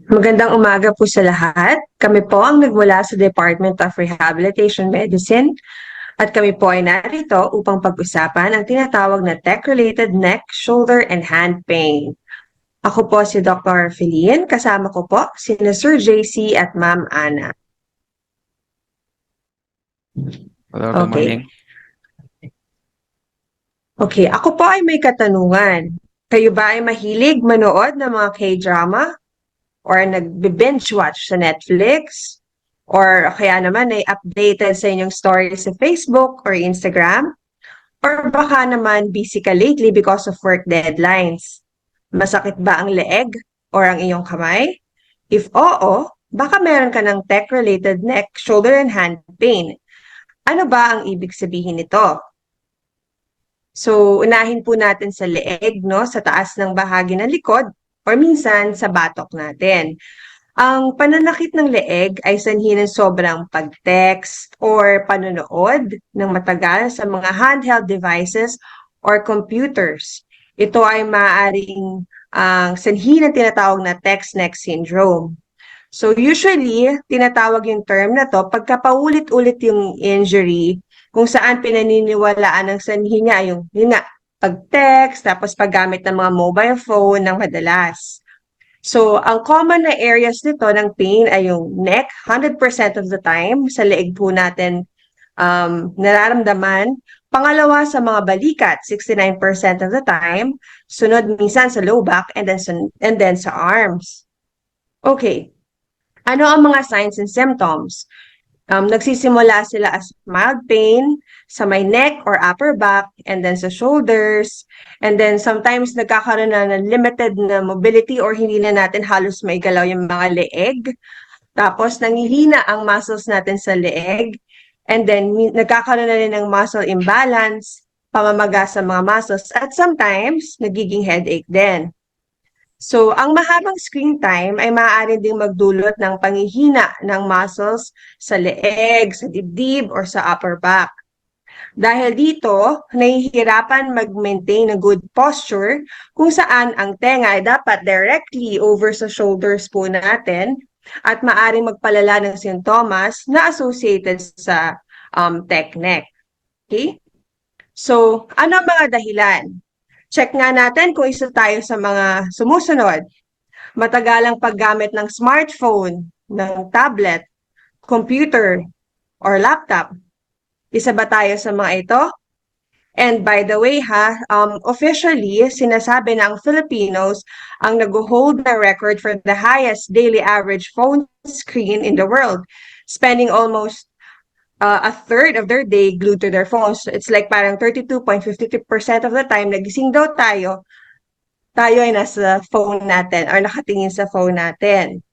Magandang umaga po sa lahat. Kami po ang nagmula sa Department of Rehabilitation Medicine at kami po ay narito upang pag-usapan ang tinatawag na tech-related neck, shoulder, and hand pain. Ako po si Dr. Feline, kasama ko po si Sir JC at Ma'am Ana. Hello, good Okay. morning. Okay, ako po ay may katanungan. Kayo ba ay mahilig manood ng mga K-drama? Or nagbe-binge watch sa Netflix, or kaya naman ay updated sa inyong stories sa Facebook or Instagram, or baka naman busy ka lately because of work deadlines. Masakit ba ang leeg or ang iyong kamay? If oo, baka meron ka ng tech-related neck, shoulder, and hand pain. Ano ba ang ibig sabihin nito? So, unahin po natin sa leeg, no? Sa taas ng bahagi ng likod, or minsan sa batok natin. Ang pananakit ng leeg ay sanhi ng sobrang pag-text or panonood ng matagal sa mga handheld devices or computers. Ito ay maaaring ang sanhi ng tinatawag na text neck syndrome. So usually, tinatawag yung term na to pagka paulit-ulit yung injury kung saan pinaniniwalaan ng sanhi niya yun nga, pag-text, tapos paggamit ng mga mobile phone ng madalas. So, ang common na areas nito ng pain ay yung neck, 100% of the time, sa leeg po natin nararamdaman. Pangalawa, sa mga balikat, 69% of the time. Sunod, minsan sa low back, and then sa arms. Okay. Ano ang mga signs and symptoms? Nagsisimula sila as mild pain sa may neck or upper back, and then sa shoulders, and then sometimes nagkakaroon na ng limited na mobility or hindi na natin halos maigalaw yung mga leeg. Tapos nangihina ang muscles natin sa leeg, and then nagkakaroon na rin ng muscle imbalance, pamamaga sa mga muscles, at sometimes nagiging headache din. So, ang mahabang screen time ay maaari ding magdulot ng panghihina ng muscles sa leeg, sa dibdib, or sa upper back. Dahil dito, nahihirapan mag-maintain ng good posture kung saan ang tenga ay dapat directly over sa shoulders po natin at maaring magpalala ng sintomas na associated sa tech neck. Okay? So, ano ang mga dahilan? Check nga natin kung isa tayo sa mga sumusunod. Matagalang paggamit ng smartphone, ng tablet, computer, or laptop. Isa ba tayo sa mga ito? And by the way officially, sinasabi na ang Filipinos ang nag-hold na record for the highest daily average phone screen in the world, spending almost a third of their day glued to their phones. So it's like parang 32.53% of the time, nagising daw tayo ay nasa phone natin or nakatingin sa phone natin.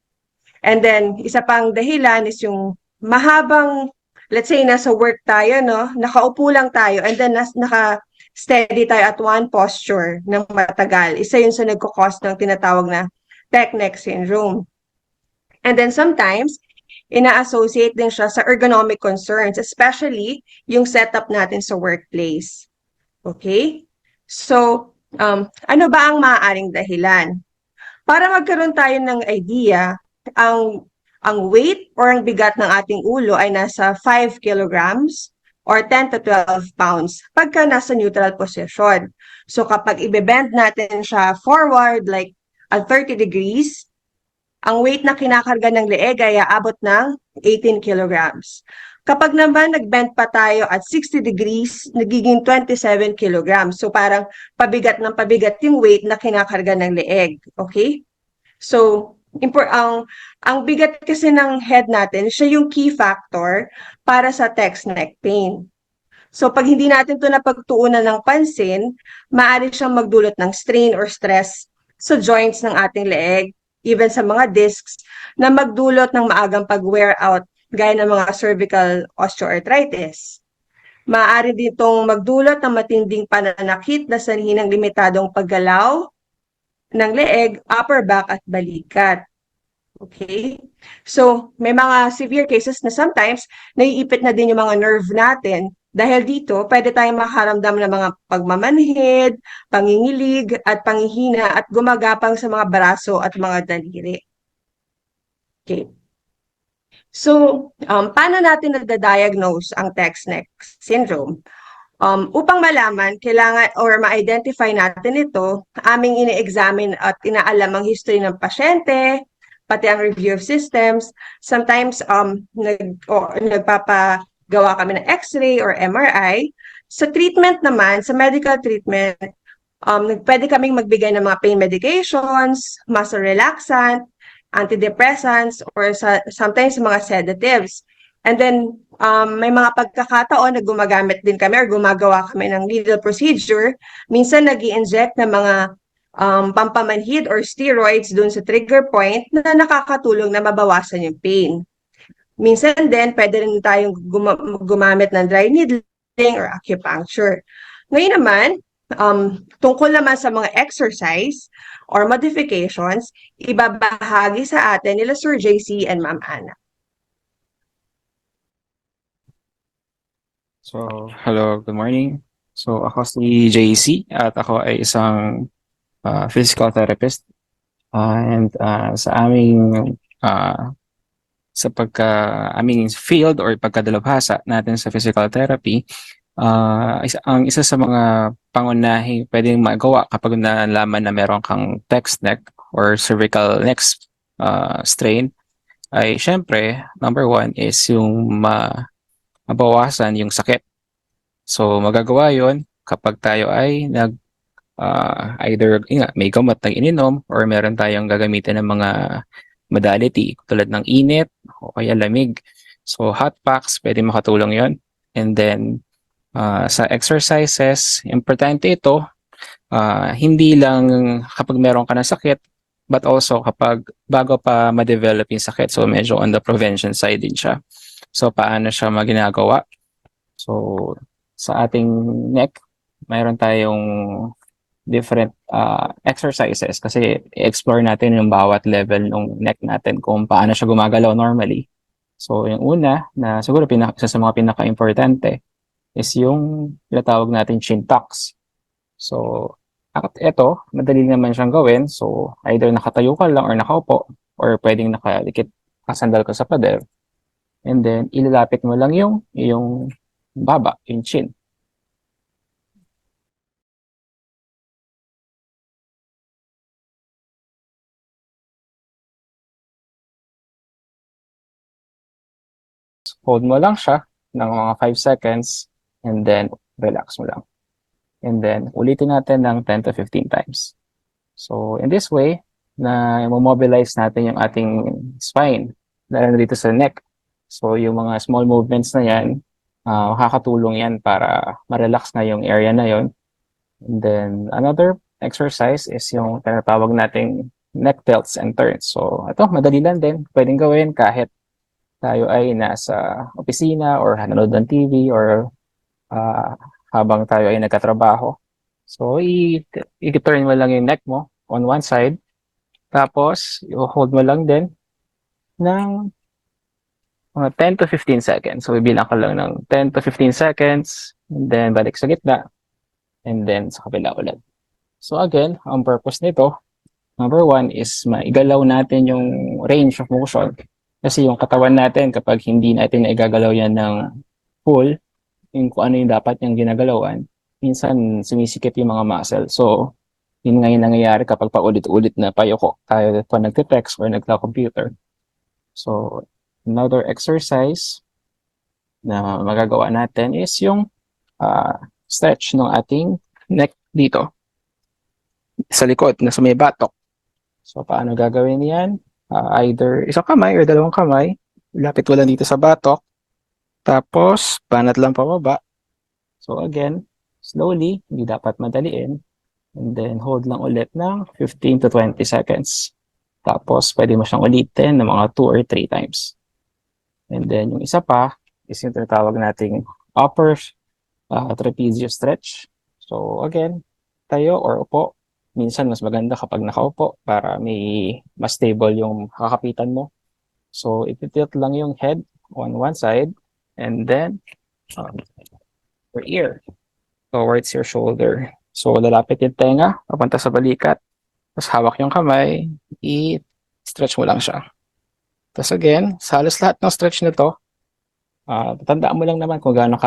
And then, isa pang dahilan is yung mahabang, let's say, nasa work tayo, no? Nakaupo lang tayo, and then naka-steady tayo at one posture ng matagal. Isa yun sa nagkakos ng tinatawag na tech neck syndrome. And then sometimes, ina-associate din siya sa ergonomic concerns, especially yung setup natin sa workplace. Okay? So, ano ba ang maaaring dahilan? Para magkaroon tayo ng idea, ang weight or ang bigat ng ating ulo ay nasa 5 kilograms or 10 to 12 pounds pagka nasa neutral position. So kapag ibebend natin siya forward like at 30 degrees, ang weight na kinakarga ng leeg ay aabot ng 18 kilograms. Kapag naman nag-bend pa tayo at 60 degrees, nagiging 27 kilograms. So parang pabigat ng pabigat yung weight na kinakarga ng leeg. Okay? So, ang bigat kasi ng head natin, siya yung key factor para sa text neck pain. So, pag hindi natin ito napagtuunan ng pansin, maaari siyang magdulot ng strain or stress sa joints ng ating leeg, even sa mga discs, na magdulot ng maagang pag-wear out, gaya ng mga cervical osteoarthritis. Maaari ditong magdulot ng matinding pananakit na sanhi ng limitadong paggalaw ng leeg, upper back at balikat. Okay? So, may mga severe cases na sometimes naiipit na din yung mga nerve natin. Dahil dito, pwede tayong makaramdam ng mga pagmamanhid, pangingilig, at panghihina at gumagapang sa mga braso at mga daliri. Okay. So, paano natin nagda-diagnose ang text neck syndrome? Upang malaman, kailangan or ma-identify natin ito, aming ini-examine at inaalam ang history ng pasyente, pati ang review of systems. Sometimes, nagpapagawa kami ng X-ray or MRI. Sa treatment naman, sa medical treatment, pwede kaming magbigay ng mga pain medications, muscle relaxant, antidepressants, or sometimes mga sedatives. And then, may mga pagkakataon na gumagamit din kami or gumagawa kami ng lethal procedure. Minsan nag inject ng mga pampamanhid or steroids dun sa trigger point na nakakatulong na mabawasan yung pain. Minsan din, pwede rin tayong gumamit ng dry needling or acupuncture. Ngayon naman, tungkol naman sa mga exercise or modifications, ibabahagi sa atin nila Sir JC and Ma'am Ana. So, hello, good morning. So, ako si JC at ako ay isang physical therapist. Sa aming aming field or pagkadalubhasa natin sa physical therapy, ang isa sa mga pangunahing pwedeng magawa kapag nalaman na meron kang text neck or cervical neck strain ay syempre, number one is yung mabawasan yung sakit. So, magagawa yon kapag tayo ay either may gamot na ininom or meron tayong gagamitin ng mga modality tulad ng init o kaya lamig. So, hot packs, pwede makatulong yon. And then, sa exercises, importante ito, hindi lang kapag meron ka ng sakit, but also kapag bago pa ma-develop yung sakit. So, medyo on the prevention side din siya. So, paano siya maginagawa? So, sa ating neck, mayroon tayong different exercises kasi i-explore natin yung bawat level ng neck natin kung paano siya gumagalaw normally. So, yung una na siguro isa sa mga pinaka-importante is yung tinatawag natin chin tucks. So, at ito, madali naman siyang gawin. So, either nakatayo ka lang or nakaupo or pwedeng nakadikit kasandal ka sa pader. And then, ilalapit mo lang yung baba, yung chin. Hold mo lang siya ng mga 5 seconds and then relax mo lang. And then, ulitin natin ng 10 to 15 times. So, in this way, na mobilize natin yung ating spine, lalo dito sa neck. So, yung mga small movements na yan, makakatulong yan para ma-relax na yung area na yon. And then, another exercise is yung tinatawag nating neck tilts and turns. So, ito, madali lang din. Pwedeng gawin kahit tayo ay nasa opisina or nanonood ng TV or habang tayo ay nagkatrabaho. So, i-turn mo lang yung neck mo on one side. Tapos, i-hold mo lang din ng mga 10 to 15 seconds. So, bibilang ka lang ng 10 to 15 seconds. And then, balik sa gitna. And then, sa kabila ulit. So, again, ang purpose nito, number one is maigalaw natin yung range of motion. Kasi yung katawan natin, kapag hindi natin naigagalaw yan ng full, yung kung ano yung dapat yung ginagalawan, minsan sumisikip yung mga muscle. So, yun nga yung nangyayari kapag paulit-ulit na payoko tayo pa nagte-text or nagta-computer. So, another exercise na magagawa natin is yung stretch ng ating neck dito sa likod na sa may batok. So, paano gagawin yan? Either isang kamay or dalawang kamay, lapit ko lang dito sa batok, tapos banat lang pababa. So again, slowly, hindi dapat madaliin, and then hold lang ulit ng 15 to 20 seconds. Tapos pwede mo siyang ulitin ng mga 2 or 3 times. And then yung isa pa is yung tinatawag nating upper trapezius stretch. So again, tayo or upo. Minsan mas maganda kapag nakaupo para may mas stable yung kakapitan mo. So, itilt lang yung head on one side and then your ear towards your shoulder. So, lalapit yung tenga papunta sa balikat. Tapos hawak yung kamay, i-stretch mo lang siya. Tapos again, sa halos lahat ng stretch na to, tandaan mo lang naman kung gaano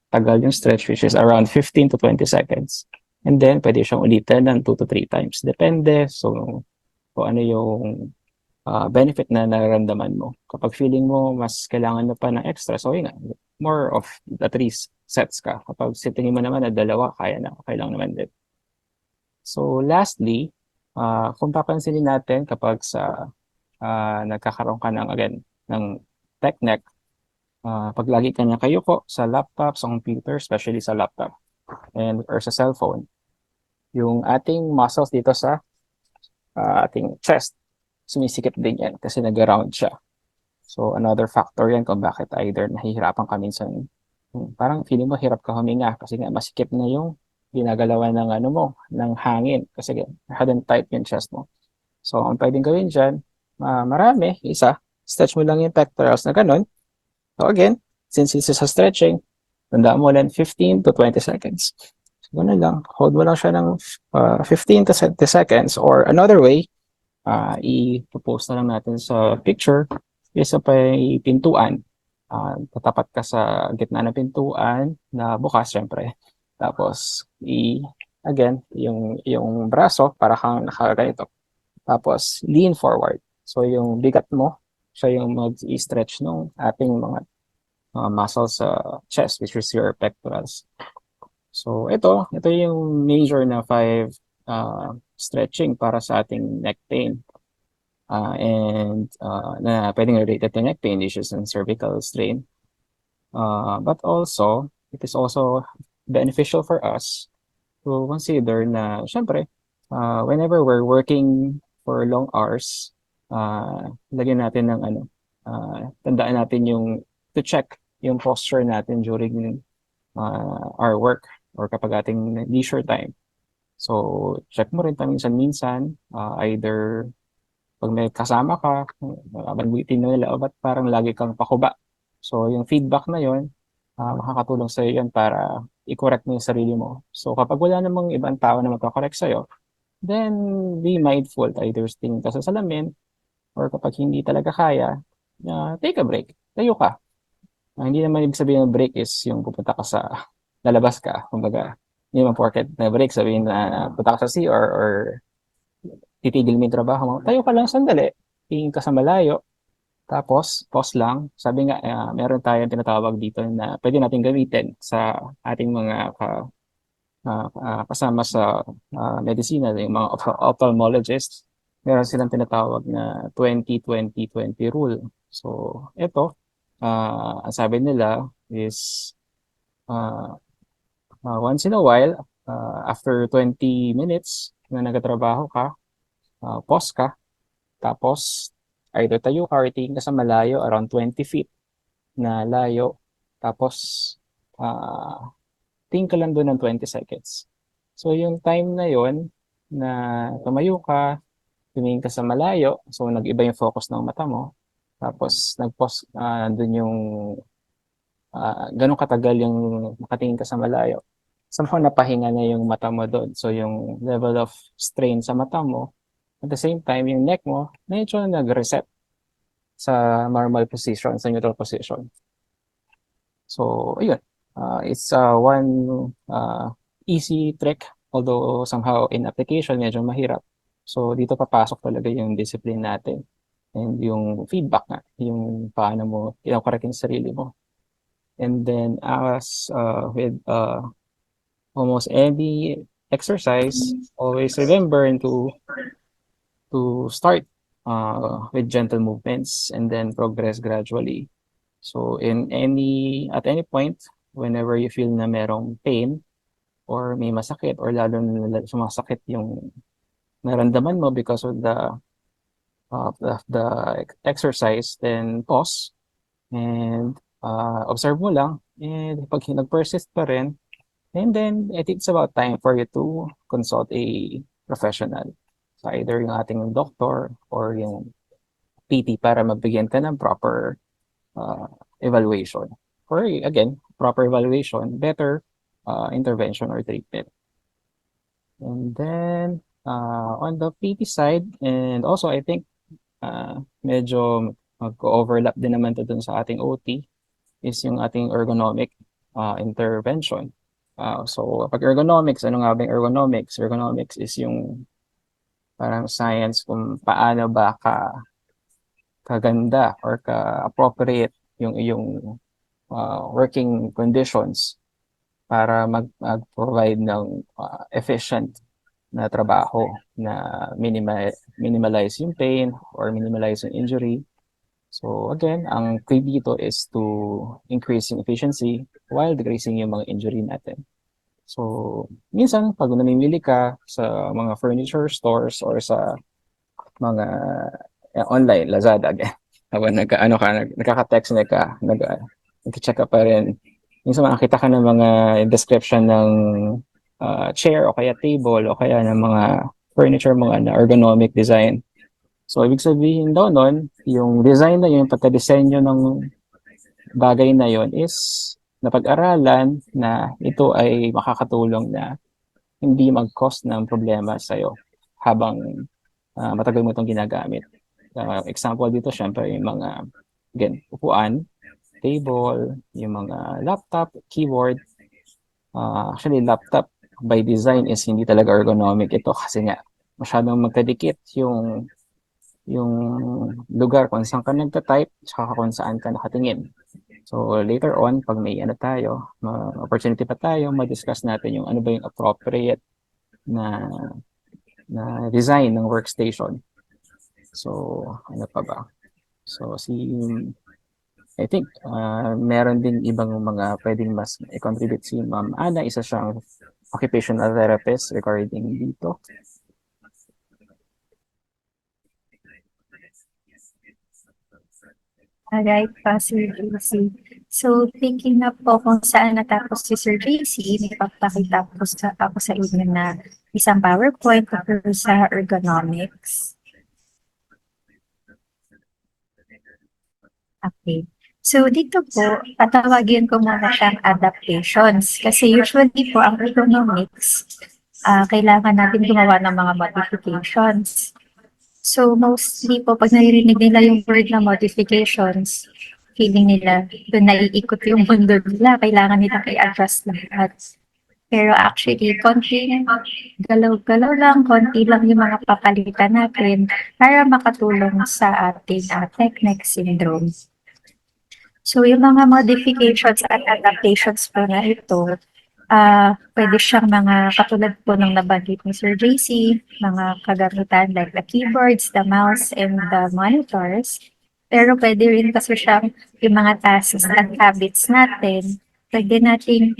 tagal yung stretch, which is around 15 to 20 seconds. And then, pwede siyang ulitin ng 2 to 3 times. Depende. So, kung ano yung benefit na nararamdaman mo. Kapag feeling mo mas kailangan mo pa ng extra, so yun nga, more of the 3 sets ka. Kapag tingin mo naman na 2, kaya na, okay lang naman din. So lastly, kung papansinin natin kapag nagkakaroon ka ng, again, ng tech neck, pag lagi ka niya kayuko sa laptop, sa computer, especially sa laptop, or sa cellphone, yung ating muscles dito sa ating chest, sumisikip din yan kasi nag-round siya. So, another factor yan kung bakit either nahihirapan ka minsan. Parang feeling mo hirap ka huminga kasi nga masikip na yung ginagalawan ng ano mo, ng hangin kasi masyadong tight yung chest mo. So, ang pwedeng gawin dyan, marami, isa, stretch mo lang yung pectorals na ganun. So, again, since this is a stretching, tandaan mo lang 15 to 20 seconds. So, ganun lang. Hold mo lang siya ng 15 to 20 seconds or another way, i-post na lang natin sa picture is sa pintuan. Tatapat ka sa gitna ng pintuan na bukas, syempre. Tapos, again, yung braso, para kang nakaganito. Tapos, lean forward. So, yung bigat mo, siya yung mag-i-stretch ng ating mga muscles sa chest, which is your pectorals. So, ito yung major na 5 stretching para sa ating neck pain. Na pwedeng related to neck pain issues and cervical strain. But also, it is also beneficial for us to consider na, syempre, whenever we're working for long hours, lagyan natin ng tandaan natin to check yung posture natin during our work or kapag ating leisure time. So, check mo rin minsan-minsan, either pag may kasama ka, banwitin nila, ba't parang lagi kang pakuba. So, yung feedback na yun, makakatulong sa'yo yan para i-correct mo yung sarili mo. So, kapag wala namang ibang tao na magkakorek sa'yo, then be mindful. Either tingin ka sa salamin, or kapag hindi talaga kaya, take a break. Tayo ka. Hindi naman ibig sabihin ng break is yung pupunta ka lalabas ka. Kumbaga, hindi naman porket na break, sabihin na punta ka sa CR or titigil mo yung trabaho mo, tayo ka lang sandali, tingin ka sa malayo, tapos pause lang. Sabi nga, meron tayong tinatawag dito na pwede natin gamitin sa ating mga kasama sa medisina, yung mga ophthalmologists. Meron silang tinatawag na 20-20-20 rule. So, ito, ang sabi nila is once in a while, after 20 minutes na nagtatrabaho ka, pause ka, tapos either tayo ka or tingin ka sa malayo, around 20 feet na layo, tapos tingin ka lang doon ng 20 seconds. So yung time na yon na tumayo ka, tumingin ka sa malayo, so nag-iba yung focus ng mata mo, tapos nag-pause, doon yung ganun katagal yung nakatingin ka sa malayo. Somehow napahinga na yung mata mo doon. So yung level of strain sa mata mo, at the same time, yung neck mo, medyo nag-reset sa normal position, sa neutral position. So, ayun. It's one easy trick, although somehow in application, medyo mahirap. So, dito papasok talaga yung discipline natin and yung feedback nga, yung paano mo kinakorek yung sarili mo. And then, as with almost any exercise, always remember to start with gentle movements and then progress gradually. So at any point, whenever you feel na merong pain or may masakit or lalo na sumasakit yung naramdaman mo because of the exercise, then pause and observe mo lang. And pag nag-persist pa rin, and then I think it's about time for you to consult a professional. So either yung ating doctor or yung PT para mabigyan ka ng proper evaluation. Or again, proper evaluation, better intervention or treatment. And then on the PT side, and also I think medyo Mag-overlap din naman to dun sa ating OT is yung ating ergonomic intervention. So, pag ergonomics, ano nga ba yung ergonomics? Ergonomics is yung parang science kung paano ba kaganda or ka-appropriate yung iyong working conditions para mag-provide ng efficient na trabaho na minimalize yung pain or minimalize yung injury. So again, ang key dito is to increase yung efficiency while decreasing yung mga injury natin. So, minsan, pag namimili ka sa mga furniture stores or sa mga online, Lazada, again, habang nagkaka-text nag-check ka pa rin. Minsan makakita ka ng mga description ng chair o kaya table o kaya ng mga furniture, mga ergonomic design. So, ibig sabihin daw nun, yung design na yun, yung pagka-disenyo ng bagay na yun is napag-aralan na ito ay makakatulong na hindi mag-cause ng problema sa'yo habang matagal mo itong ginagamit. Example dito, syempre, yung mga, again, upuan, table, yung mga laptop, keyboard. Actually, laptop by design is hindi talaga ergonomic ito kasi nga masyadong magkadikit yung lugar kung saan ka nagta-type saka kung saan ka nakatingin. So later on, pag may opportunity pa tayo, ma-discuss natin yung ano ba yung appropriate na design ng workstation. So, ano pa ba? So, I think, meron din ibang mga pwedeng mas i-contribute si Ma'am Ana. Isa siyang occupational therapist regarding dito. Alright pa, Sir JC. So, thinking na po kung saan natapos si Sir JC, may papakita po ako sa inyo na isang PowerPoint tungkol sa ergonomics. Okay. So, dito po, patawagin ko muna siyang adaptations. Kasi usually po, ang ergonomics, kailangan natin gumawa ng mga modifications. So, mostly po, pag naririnig nila yung word na modifications, feeling nila doon naiikot yung mundo nila, kailangan nila i-adjust lahat. Pero actually, konting galaw-galaw lang, konti lang yung mga papalitan natin para makatulong sa ating neck syndrome. So, yung mga modifications at adaptations po na ito, pwede siyang mga katulad po ng nabanggit ni Sir JC, mga kagamitan like the keyboards, the mouse, and the monitors. Pero pwede rin kasi siyang yung mga tasks at habits natin, pwede nating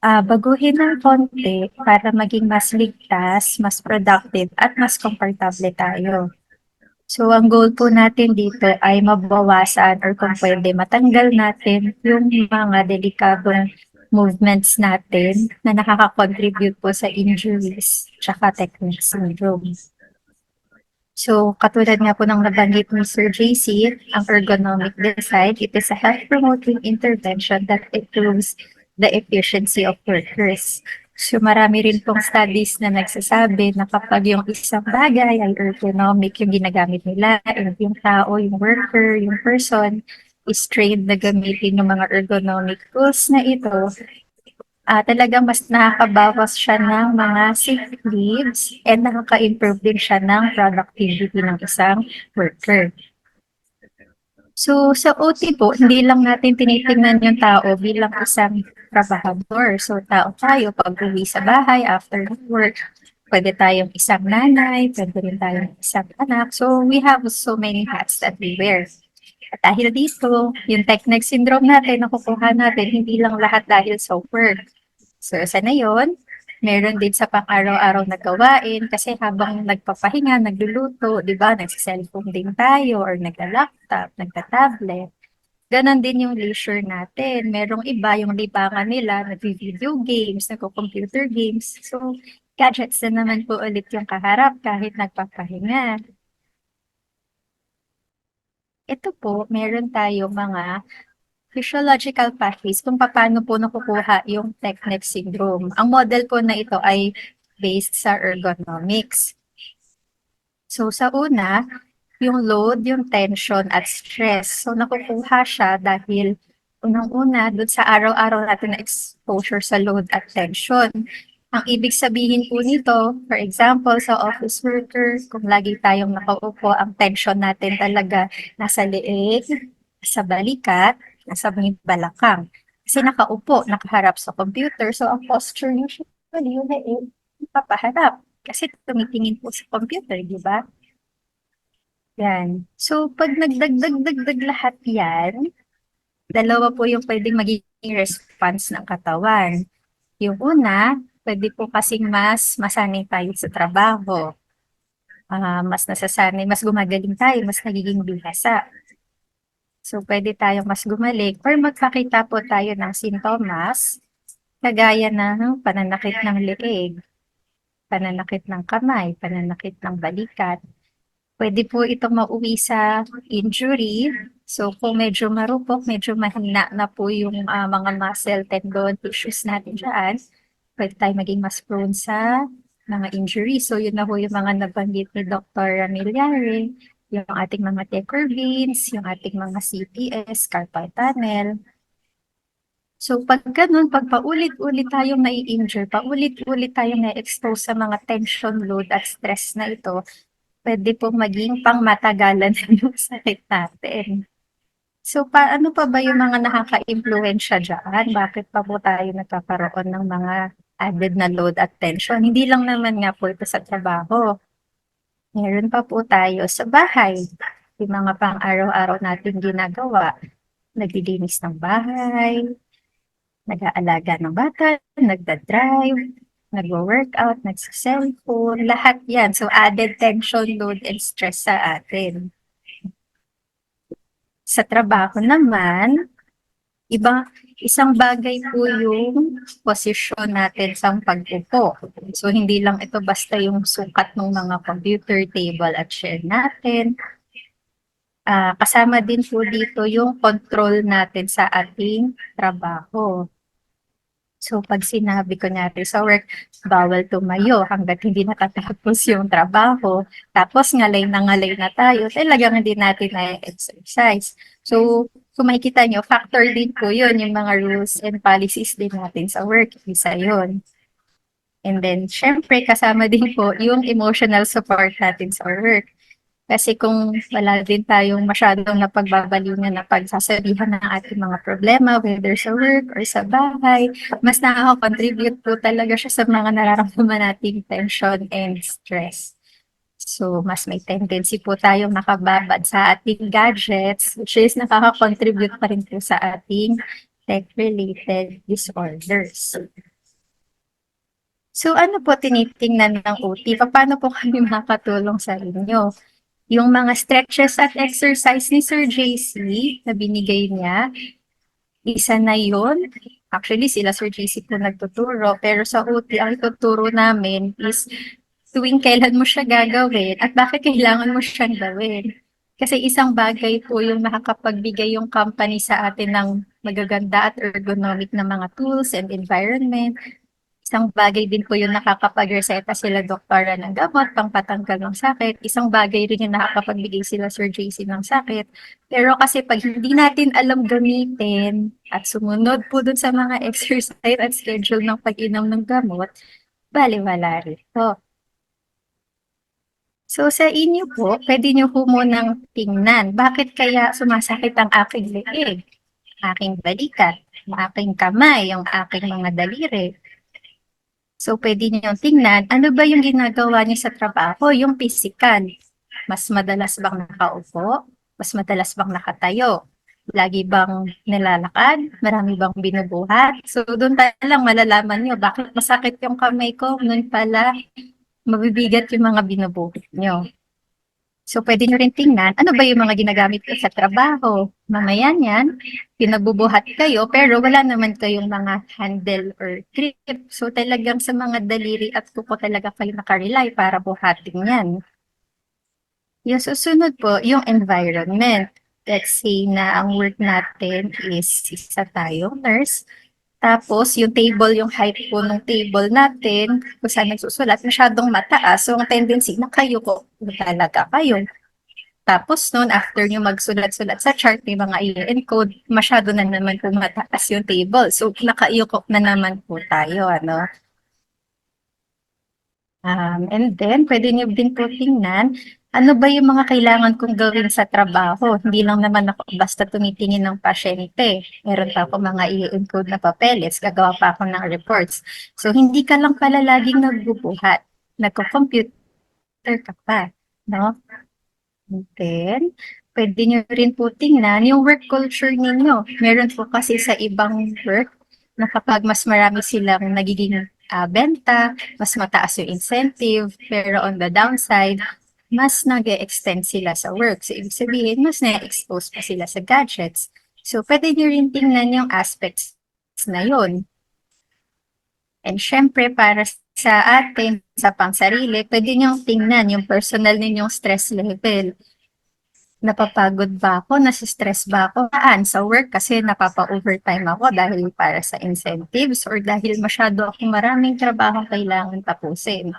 baguhin ng konti para maging mas ligtas, mas productive, at mas komportable tayo. So, ang goal po natin dito ay mabawasan or kung pwede matanggal natin yung mga delikadong movements natin na nakaka-contribute po sa injuries tsaka technique syndrome. So, katulad nga po ng nabanggit ni Sir JC, ang ergonomic design, it is a health-promoting intervention that improves the efficiency of workers. So marami rin pong studies na nagsasabi na kapag yung isang bagay ay ergonomic yung ginagamit nila, and yung tao, yung worker, yung person is trained na gamitin yung mga ergonomic tools na ito, talagang mas nakakabawas siya ng mga sick leaves and nakaka-improve din siya ng productivity ng isang worker. So, sa OT po, hindi lang natin tinitingnan yung tao bilang isang trabahador. So, tao tayo pag uwi sa bahay after work. Pwede tayong isang nanay, pwede rin tayong isang anak. So, we have so many hats that we wear. At dahil dito, yung technique syndrome natin, nakukuha natin, hindi lang lahat dahil sa work. So, sana yun, meron din sa pang-araw-araw na gawain kasi habang nagpapahinga, nagluluto, di ba, nagsiselfone din tayo or nagla-laptop, nagta-tablet. Ganon din yung leisure natin. Merong iba, yung libangan nila, nag-video games, nagko-computer games. So, gadgets na naman po ulit yung kaharap kahit nagpapahinga. Ito po, meron tayo mga physiological pathways kung paano po nakukuha yung technique syndrome. Ang model po na ito ay based sa ergonomics. So sa una, yung load, yung tension at stress. So nakukuha siya dahil unang-una dun sa araw-araw natin na exposure sa load at tension. Ang ibig sabihin po nito, for example, sa office worker, kung lagi tayong nakaupo, ang tension natin talaga nasa leeg, sa balikat, nasa may balakang. Kasi nakaupo, nakaharap sa computer, so ang posture usually yung leeg, papaharap. Kasi tumitingin po sa computer, di ba? Yan. So, pag nagdagdag lahat yan, dalawa po yung pwedeng magiging response ng katawan. Yung una, pwede po kasing mas masanay tayo sa trabaho. Mas nasasanay, mas gumagaling tayo, mas nagiging bihasa. So, pwede tayong mas gumaling or magpakita po tayo ng sintomas kagaya ng pananakit ng leeg, pananakit ng kamay, pananakit ng balikat. Pwede po itong mauwi sa injury. So, kung medyo marupok, medyo mahina na po yung mga muscle, tendon, tissues natin dyan, pwede tayo maging mas prone sa mga injury. So, yun na po yung mga nabanggit ni Dr. Ramillare, yung ating mga Tecker veins, yung ating mga CTS, carpal tunnel. So, pag ganun, pag paulit-ulit tayong nai-injure, paulit-ulit tayong na-expose sa mga tension, load at stress na ito, pwede pong maging pangmatagalan yung sakit natin. So, paano pa ba yung mga nakaka-impluwensya dyan? Bakit pa po tayo nagkakaroon ng mga added na load at tension? Hindi lang naman nga po ito sa trabaho. Meron pa po tayo sa bahay. Yung mga pang-araw-araw natin ginagawa. Naglilinis ng bahay, nag-aalaga ng bata, nagda-drive, nagwo-workout, nagsa-cellphone, lahat yan. So, added tension, load, and stress sa atin. Sa trabaho naman, isang bagay po yung posisyon natin sa pag-upo. So, hindi lang ito basta yung sukat ng mga computer, table at chair natin. Kasama din po dito yung control natin sa ating trabaho. So, pag sinabi ko natin sa work, bawal tumayo hanggat hindi natatapos yung trabaho. Tapos, ngalay na tayo, talagang hindi natin na-exercise. So, kung makikita nyo, factor din po yun, yung mga rules and policies din natin sa work. Isa yun. And then, syempre, kasama din po yung emotional support natin sa work. Kasi kung wala din tayong masyadong napagbabalingan na pagsasabihan ng ating mga problema, whether sa work or sa bahay, mas nakaka-contribute po talaga siya sa mga nararamdaman nating tension and stress. So, mas may tendency po tayong nakababad sa ating gadgets, which is nakaka-contribute pa rin po sa ating tech-related disorders. So, ano po tinitingnan ng OT? Paano po kami makatulong sa inyo? Yung mga stretches at exercise ni Sir JC na binigay niya, isa na yun. Actually, sila Sir JC po nagtuturo, pero sa OT, ang ituturo namin is tuwing kailan mo siya gagawin at bakit kailangan mo siyang gawin. Kasi isang bagay po yung nakakapagbigay yung company sa atin ng magaganda at ergonomic na mga tools and environment. Isang bagay din po yung nakakapag-reseta sila doktora ng gamot, pangpatanggal ng sakit. Isang bagay rin yung nakakapagbigay sila Sir JC ng sakit. Pero kasi pag hindi natin alam gamitin at sumunod po dun sa mga exercise at schedule ng pag-inom ng gamot, baliwala rito. So sa inyo po, pwede nyo po munang tingnan, bakit kaya sumasakit ang aking leeg, aking balikat, ang aking kamay, yung aking mga daliri. So, pwede niyong tingnan, ano ba yung ginagawa niya sa trabaho, yung physical. Mas madalas bang nakaupo? Mas madalas bang nakatayo? Lagi bang nilalakad? Marami bang binubuhat? So, doon pa lang malalaman niyo, bakit masakit yung kamay ko? Noon pala, mabibigat yung mga binubuhat niyo. So, pwede nyo rin tingnan, ano ba yung mga ginagamit ko sa trabaho? Mamaya niyan, pinagbubuhat kayo, pero wala naman kayong mga handle or grip. So, talagang sa mga daliri at kuko talaga kayo nakarely para buhatin yan. Yung susunod po, yung environment. Let's say na ang work natin is isa tayong nurse. Tapos, yung table, yung height po ng table natin, kung saan nagsusulat, masyadong mataas. So, ang tendency na kayo ko talaga kayo. Tapos noon, after nyo magsulat-sulat sa chart, may mga i-encode, masyado na naman po mataas yung table. So, nakaiyukok na naman po tayo, ano. And then, pwede nyo din po tingnan, ano ba yung mga kailangan kong gawin sa trabaho? Hindi lang naman ako basta tumitingin ng pasyente. Meron pa ako mga i-encode na papeles, gagawa pa ako ng reports. So, hindi ka lang pala laging nagbubuhat. Nagko-computer ka pa, no? And then, pwede nyo rin po tingnan yung work culture ninyo. Meron po kasi sa ibang work na kapag mas marami silang nagiging benta, mas mataas yung incentive, pero on the downside, mas nag-extend sila sa work. So, ibig sabihin, mas na-expose pa sila sa gadgets. So, pwede nyo rin tingnan yung aspects na yun. And syempre, para sa atin, sa pangsarili, pwede nyo tingnan yung personal ninyong stress level. Napapagod ba ako? Nasistress ba ako? Saan? Sa work kasi napapa-overtime ako dahil para sa incentives or dahil masyado akong maraming trabaho kailangan tapusin.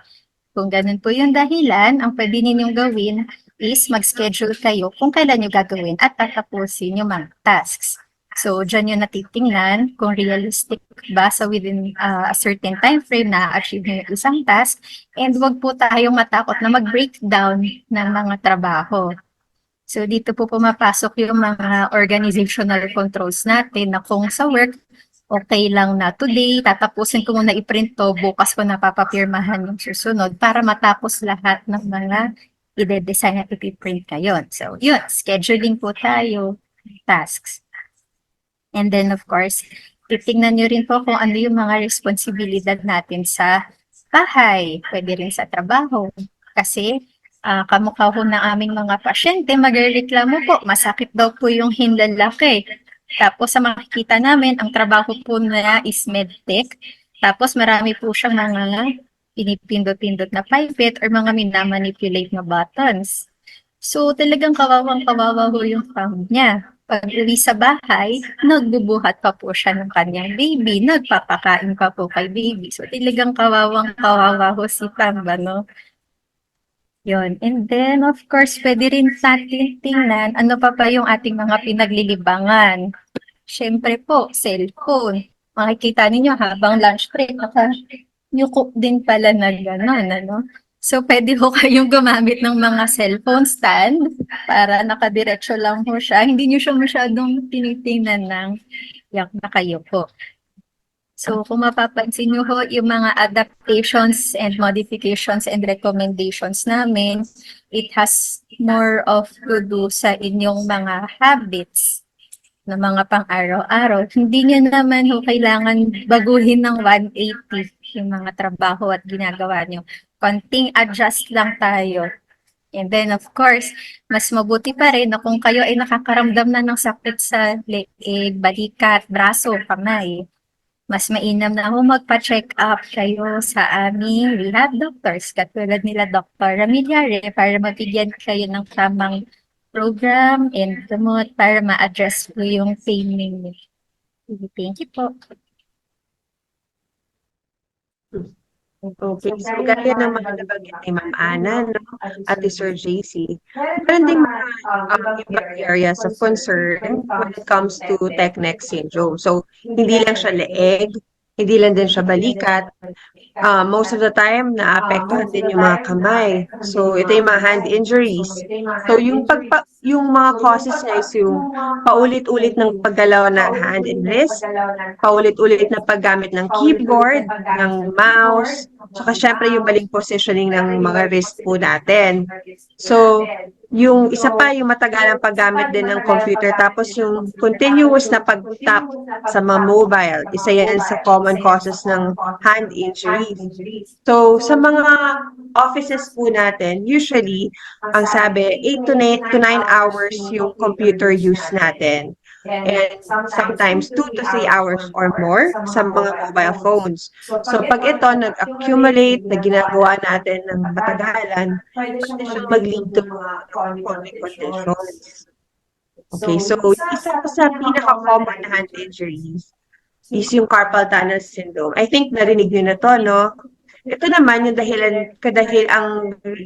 Kung ganun po yung dahilan, ang pwede ninyong gawin is mag-schedule kayo kung kailan nyo gagawin at tatapusin yung mga tasks. So, dyan yung natitingnan kung realistic ba sa within a certain time frame na achieve nyo yung isang task, and wag po tayong matakot na mag-breakdown ng mga trabaho. So, dito po pumapasok yung mga organizational controls natin na kung sa work, okay lang na today, tatapusin ko muna i-print to, bukas ko napapapirmahan yung susunod para matapos lahat ng mga ide-design at ipiprint ngayon. So, yun, scheduling po tayo, tasks. And then, of course, titingnan nyo rin po kung ano yung mga responsibilidad natin sa bahay, pwede rin sa trabaho. Kasi, kamukha ho ng aming mga pasyente, magrereklamo po, masakit daw po yung hinlalaki. Tapos sa makikita namin, ang trabaho po na is medtech. Tapos marami po siyang mga pinipindot-pindot na pipette or mga minamanipulate na buttons. So talagang kawawang-kawawa ho yung fam niya. Pag uwi sa bahay, nagbubuhat pa po siya ng kanyang baby, nagpapakain pa po kay baby. So talagang kawawang-kawawa ho si Pamba, no? Yun. And then, of course, pwede rin natin tingnan ano pa yung ating mga pinaglilibangan. Siyempre po, cellphone. Makikita ninyo habang lunch break, naka-yuko din pala na gano'n, ano? So, pwede ho kayong gumamit ng mga cellphone stand para nakadiretso lang ho siya. Hindi nyo siya masyadong tinitingnan ng nakayuko. So, kung mapapansin nyo ho, yung mga adaptations and modifications and recommendations namin, it has more of to do sa inyong mga habits na mga pang-araw-araw. Hindi nyo naman ho kailangan baguhin ng 180 yung mga trabaho at ginagawa nyo. Konting adjust lang tayo. And then, of course, mas mabuti pa rin na kung kayo ay nakakaramdam na ng sakit sa leeg, balikat, braso, kamay, mas mainam na ho magpa-check up kayo sa aming rehab doctors, katulad nila Dr. Ramillare, para mabigyan kayo ng tamang program and gamot para ma-address po yung pain ninyo. Thank you po. Okay, so gaya ng mga nabanggit ni Ma'am Ana, no? At ni Sir JC, meron ding mga ibang areas of concern when it comes to neck syndrome. So, hindi lang siya leeg, hindi lang din siya balikat. Most of the time, naapektuhan din yung mga kamay. So, ito yung mga hand injuries. So, yung mga causes niya is yung paulit-ulit ng paggalaw ng hand and wrist, paulit-ulit na paggamit ng keyboard, ng mouse, tsaka syempre yung maling positioning ng mga wrist po natin. So, yung isa pa, yung matagalang paggamit din ng computer, tapos yung continuous na pag-tap sa mga mobile, isa yan sa common causes ng hand injuries. So, sa mga offices po natin, usually, ang sabi, 8 to 9 hours yung computer use natin. And sometimes 2 to 3 hours or more sa mga mobile phones. So, pag ito nag-accumulate na ginagawa natin ng matagalan, pwede siyang mag-lead to mga chronic conditions. Okay, so isa pa sa pinaka-common na hand injuries is yung carpal tunnel syndrome. I think narinig nyo na to, no? Ito naman yung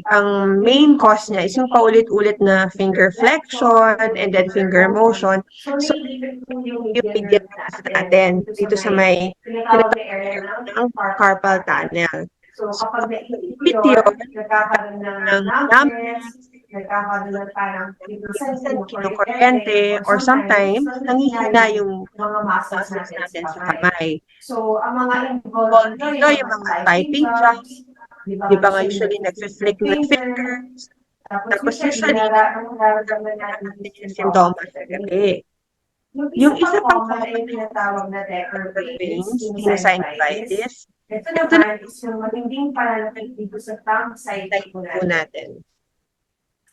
ang main cause niya is yung paulit-ulit na finger flexion and then finger motion. So, yung medial nerve natin dito sa may tinatawag na area ng carpal tunnel. So, kapag naipit yun, nagkakaroon ng numbness, nagkakaroon ng parang minsan kinukuryente or sometimes nangihina yung mga muscles natin sa kamay. So, ang mga involved dito, yung mga typing jobs, di ba nga usually nag-flick ng fingers, tapos usually nararamdaman natin yung simptomas sa gabi. Yung isa pang common ay tinatawag na Decker pains, sinusinusitis. Ito naman is yung matinding pananakit dito sa thumb side po natin.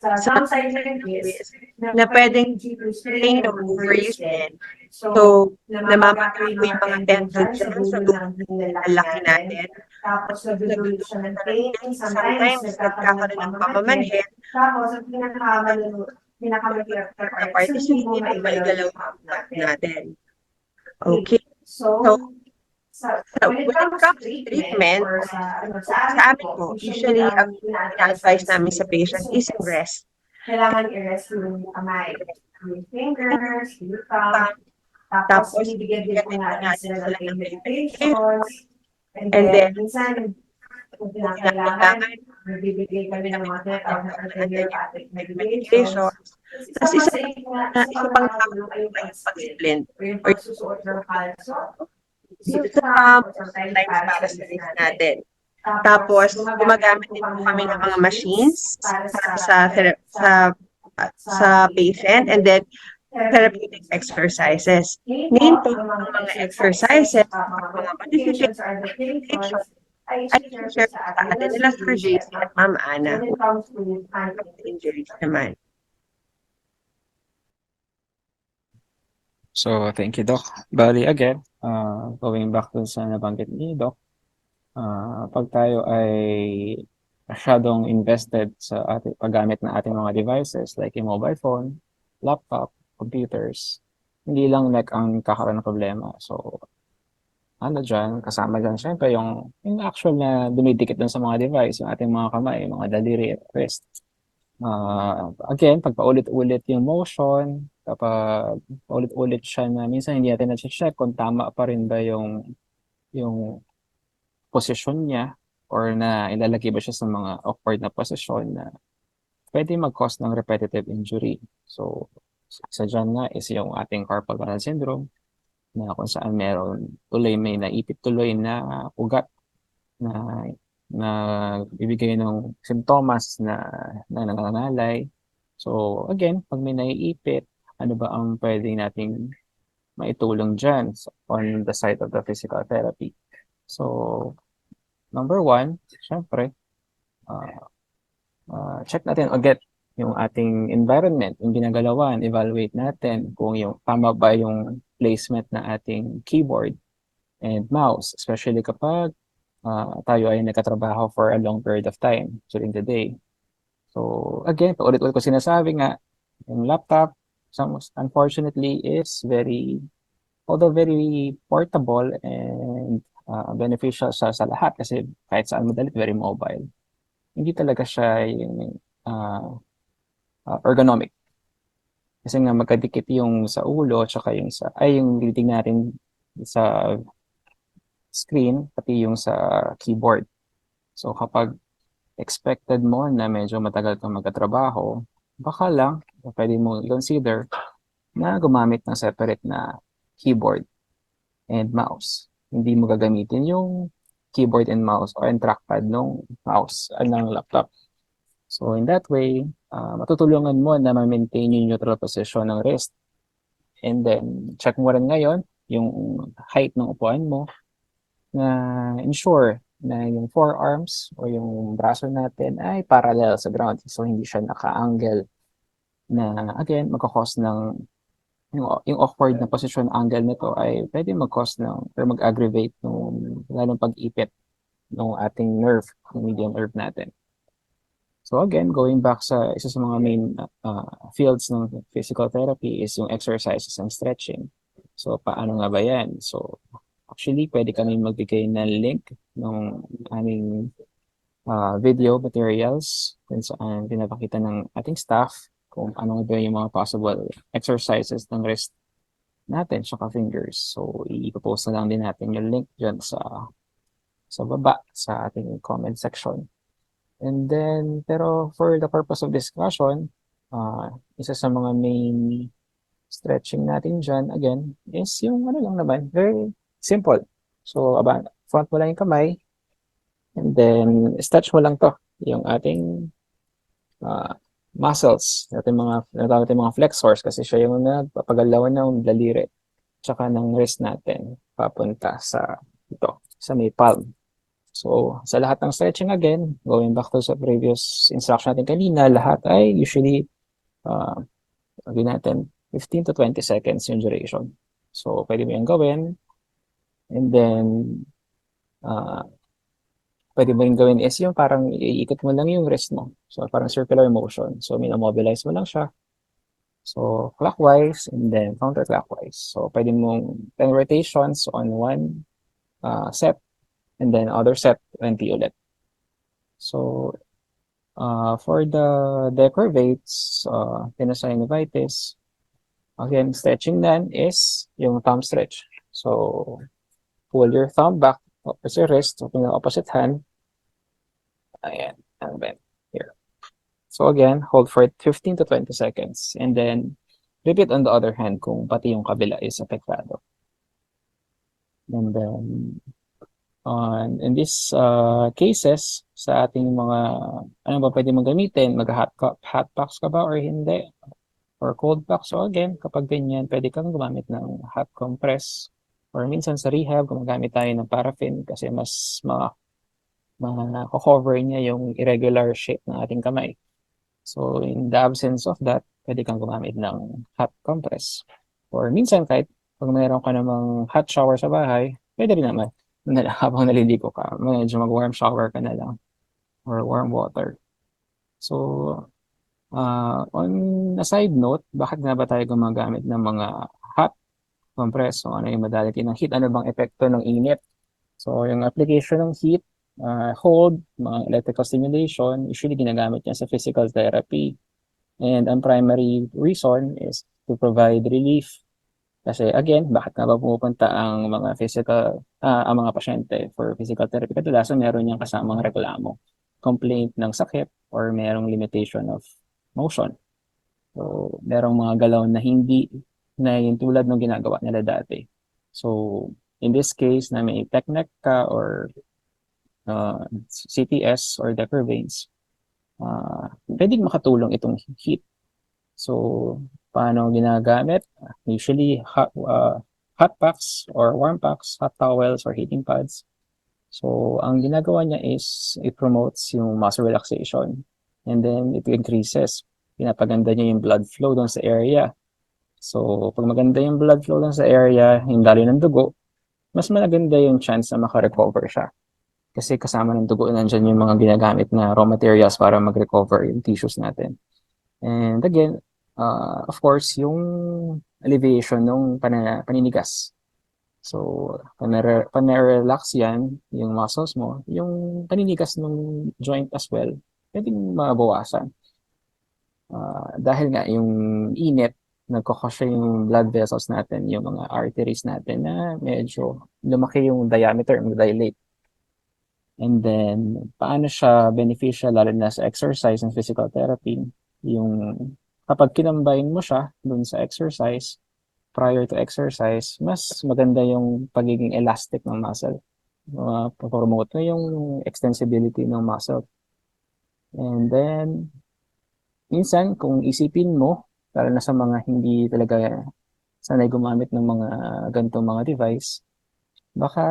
Sa thumb side is na pwedeng strain o overuse din. So, namamaga po yung mga tension dyan sa dulo ng laki natin. Tapos, nagdudulo siya ng pain. Sometimes, nagkakaroon ng pamamanhid. Tapos, ang pinakamahirap na part is yung hindi mo maigalaw ang ugat natin. Okay. So, when it comes to treatment, sa amin po, usually, ang ina-advise namin sa patient is rest. Kailangan i-rest yung kamay, yung fingers, yung thumb. Tapos, ibigyan din po natin sila ng medications. And then, minsan, kung kailangan, magbibigay kami ng mga antibiotic medications. Tapos isa pang nakakulong ay yung pag-splint or yung pagsusuot ng kalso. Dito sa sometimes para sa wrist natin. Tapos, gumagamit din po kami ng mga machines sa patient and then therapeutic exercises. Ngayon po, ang mga exercises, mga modifications, ay share sa atin nila Sir JC at Ma'am Ana. When it comes to injuries naman. So, thank you, Doc. Bali, again, going back to sa nabanggit ni Doc, pag tayo ay masyadong invested sa paggamit ng ating mga devices like yung mobile phone, laptop, computers, hindi lang neck ang kakaroon ng problema. So, kasama dyan, syempre yung actual na dumidikit dun sa mga device, yung ating mga kamay, mga daliri at wrist. Again, pag paulit-ulit yung motion, kapag paulit-ulit siya na minsan hindi natin na-check kung tama pa rin ba yung posisyon niya or na ilalagay ba siya sa mga awkward na posisyon na pwede mag-cause ng repetitive injury. So, isa dyan nga is yung ating carpal tunnel syndrome na kung saan meron may naipit tuloy na ugat na bibigay ng simptomas na nangangalay. So, again, pag may naiipit, ano ba ang pwede nating maitulong dyan on the side of the physical therapy? So, number one, syempre, check natin again yung ating environment, yung ginagalawan, evaluate natin kung yung tama ba yung placement na ating keyboard and mouse, especially kapag tayo ay nagkatrabaho for a long period of time during the day. So, again, paulit-ulit ko sinasabi nga, yung laptop, unfortunately, is although very portable and beneficial sa lahat kasi kahit saan mo dalit, very mobile. Hindi talaga siya yung ergonomic. Kasi nga magkadikit yung sa ulo tsaka yung titig natin sa screen pati yung sa keyboard. So kapag expected mo na medyo matagal kang magkatrabaho, baka lang pwede mo consider na gumamit ng separate na keyboard and mouse. Hindi mo gagamitin yung keyboard and mouse or yung trackpad ng mouse ng laptop. So in that way, matutulungan mo na ma-maintain yung neutral position ng wrist. And then, check mo rin ngayon yung height ng upuan mo na ensure na yung forearms o yung braso natin ay parallel sa ground. So hindi siya naka-angle na, again, magkakos ng yung awkward na position angle nito ay pwede mag-cause or mag-aggravate ng lalong pag-ipit ng ating nerve, ng medial nerve natin. So again, going back sa isa sa mga main fields ng physical therapy is yung exercises and stretching. So paano nga ba yan? So Actually, pwede kami magbigay ng link ng aming video materials kung saan pinapakita ng ating staff kung ano ba yung mga possible exercises ng wrist natin tsaka fingers. So, i-post na lang din natin yung link dyan sa baba sa ating comment section. And then, pero for the purpose of discussion, isa sa mga main stretching natin dyan, again, is yung ano lang naman, very simple. So, front mo lang yung kamay, and then stretch mo lang to, yung ating muscles, natin mga flexors, kasi siya yung nagpapagalawan ng daliri, tsaka ng wrist natin, papunta sa may palm. So, sa lahat ng stretching again, going back to sa previous instruction natin kanina, lahat ay usually, gawin natin, 15 to 20 seconds yung duration. So, pwede mo yung gawin. And then, pwede mo yung gawin is yung parang iikot mo lang yung wrist mo. So, parang circular motion. So, minamobilize mo lang siya. So, clockwise and then counterclockwise. So, pwede mong 10 rotations on one set and then other set 20 ulit. So, for the decurvates, tenosynovitis, again, stretching then is yung thumb stretch. So, pull your thumb back towards your wrist, open the opposite hand. Ayan, and then here. So again, hold for 15 to 20 seconds. And then, repeat on the other hand kung pati yung kabila is apektado. And then, in these cases, sa ating mga, ano ba pwede mong gamitin? Mag-hot packs ka ba or hindi? Or cold packs? So again, kapag ganyan, pwede kang gumamit ng hot compress. Or minsan sa rehab, gumagamit tayo ng paraffin kasi mas cover niya yung irregular shape ng ating kamay. So, in the absence of that, pwede kang gumamit ng hot compress. Or minsan kahit pag mayroon ka namang hot shower sa bahay, pwede rin naman habang naliligo ka, medyo mag-warm shower ka na lang or warm water. So, on a side note, bakit nga ba tayo gumagamit ng mga hot compress? So, ano yung modality ng heat? Ano bang epekto ng init? So, yung application ng heat, hold, mga electrical stimulation, usually ginagamit yan sa physical therapy. And ang primary reason is to provide relief. Kasi again, bakit nga ba pumupunta ang mga ang mga pasyente for physical therapy? Kadalasan meron niyang kasamang reklamo, complaint ng sakit, or merong limitation of motion. So, merong mga galaw na hindi na yung tulad ng ginagawa nila dati. So, in this case, na may TechNeck ka or CTS or decurvates, pwedeng makatulong itong heat. So, paano ginagamit? Usually, hot packs or warm packs, hot towels or heating pads. So, ang ginagawa niya is it promotes yung muscle relaxation and then it increases. Pinapaganda niya yung blood flow doon sa area. So, pag maganda yung blood flow doon sa area, yung daloy ng dugo, mas maganda yung chance na makarecover siya. Kasi kasama ng dugo, nandyan yung mga ginagamit na raw materials para mag-recover yung tissues natin. And again, of course, yung alleviation ng paninigas. So, panarelax yan, yung muscles mo, yung paninigas ng joint as well, pwedeng mabawasan. Dahil nga yung init, nagkakasya yung blood vessels natin, yung mga arteries natin na medyo lumaki yung diameter, mag-dilate. And then, paano siya beneficial lalo na sa exercise and physical therapy? Yung kapag kinambine mo siya dun sa exercise, prior to exercise, mas maganda yung pagiging elastic ng muscle. Promote mo yung extensibility ng muscle. And then, minsan, kung isipin mo, lalo na sa mga hindi talaga sanay gumamit ng mga ganitong mga device, baka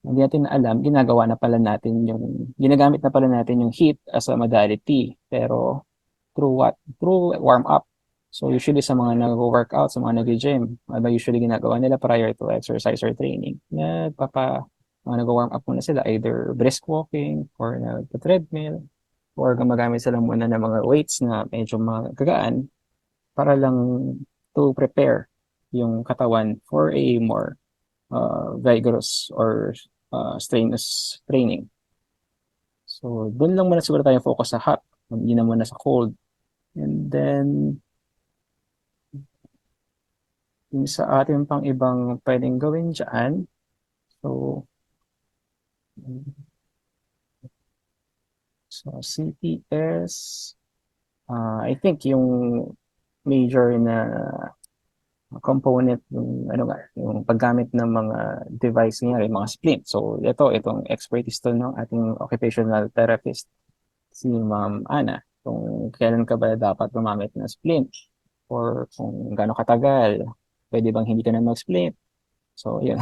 hindi natin alam, ginagamit na pala natin yung heat as a modality. Pero, through what? Through warm up. So, usually sa mga nag-workout, sa mga nag-gym, usually ginagawa nila prior to exercise or training, nag-warm up muna sila, either brisk walking, or nag-treadmill, or gumagamit sila muna ng mga weights na medyo magagaan para lang to prepare yung katawan for a more vigorous or strenuous training. So, dun lang muna siguro tayo focus sa hot, hindi na muna sa cold. And then, yung sa ating pang ibang pwedeng gawin dyan, so, CPS, I think yung major na component yung ano nga, yung paggamit ng mga device niya, yung mga splint. So itong expertise to ng ating occupational therapist, si Ma'am Ana, kung kailan ka ba dapat gumamit ng splint or kung gaano katagal, pwede bang hindi ka na mag-splint. So yun.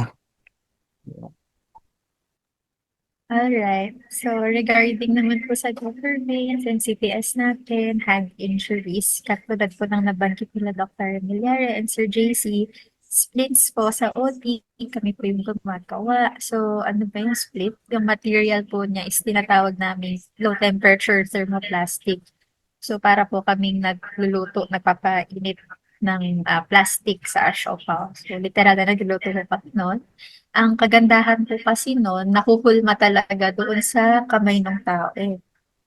Alright. So, regarding naman po sa Dr. veins and CPS natin, hand injuries, katulad po ng nabanggit nila Dr. Emilyara and Sir JC, splits po sa OT, kami po yung gumagawa. So, ano ba yung split? Yung material po niya is tinatawag namin low temperature thermoplastic. So, para po kaming nagluluto, nagpapainit ng plastic sa ashopa. So, literal na nagluluto po pa noon. Ang kagandahan po kasi noon, nakukulma talaga doon sa kamay ng tao.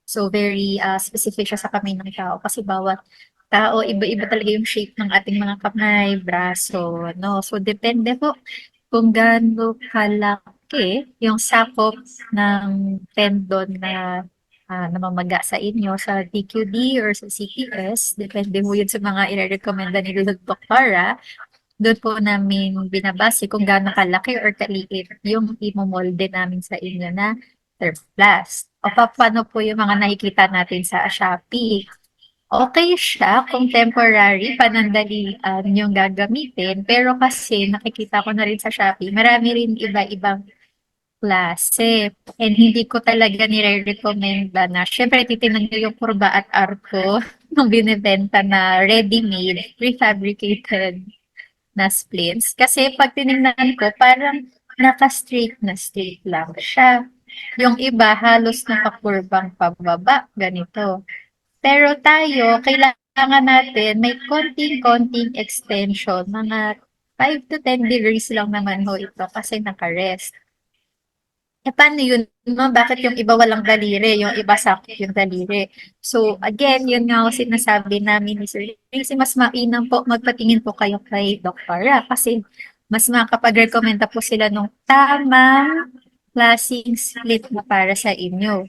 So very specific siya sa kamay ng tao kasi bawat tao, iba-iba talaga yung shape ng ating mga kamay, braso, no? So depende po kung gaano kalaki yung sakop ng tendon na namamaga sa inyo sa DQD or sa CPS. Depende po yun sa mga i-recommenda ni Doktora. Doon po namin binabase kung gaano kalaki or kaliit yung imomolde namin sa inyo na thermoplast. O paano po yung mga nakikita natin sa Shopee. Okay siya kung temporary, panandalian yung gagamitin. Pero kasi nakikita ko na rin sa Shopee, marami rin iba-ibang klase. And hindi ko talaga nire-recommenda na, syempre titignan nyo yung kurba at arco nung binibenta na ready-made, prefabricated na splits. Kasi pag tinignan ko, parang naka-straight na straight lang siya. Yung iba, halos nakakurbang pababa, ganito. Pero tayo, kailangan natin may konting-konting extension, mga 5 to 10 degrees lang naman ho ito kasi naka-rest. Eh, paano yun? No? Bakit yung iba walang daliri, yung iba sakit yung daliri? So, again, yun nga ako sinasabi namin ni Sir Tracy, mas mainam po, magpatingin po kayo kay Doktora kasi mas makakapag-recommenda po sila ng tamang klaseng split na para sa inyo.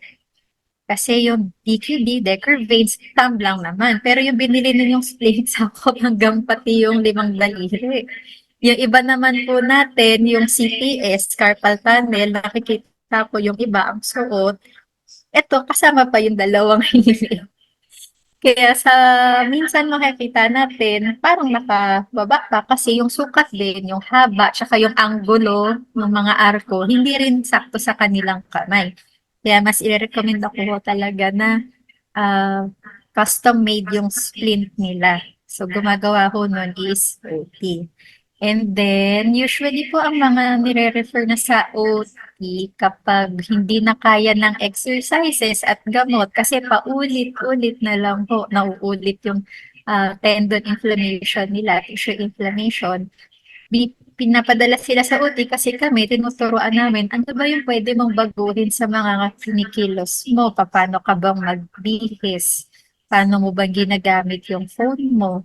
Kasi yung DQD, Decker veins, thumb lang naman. Pero yung binili ninyong split, sakop hanggang pati yung 5 daliri. Yung iba naman po natin, yung CPS, carpal tunnel, nakikita ko yung iba ang suot. Ito, kasama pa yung 2 hilig. Kaya sa minsan makikita natin, parang nakababa pa kasi yung sukat din, yung haba, tsaka yung anggulo ng mga arko, hindi rin sakto sa kanilang kamay. Kaya mas i-recommend ako talaga na custom-made yung splint nila. So, gumagawa ko nun is OT. And then, usually po ang mga nire-refer na sa OT kapag hindi na kaya ng exercises at gamot kasi paulit-ulit na lang po, nauulit yung tendon inflammation nila, tissue inflammation. Pinapadala sila sa OT kasi kami, tinuturoan namin, ano ba yung pwede mong baguhin sa mga kinikilos mo? Paano ka bang magbihis? Paano mo bang ginagamit yung phone mo?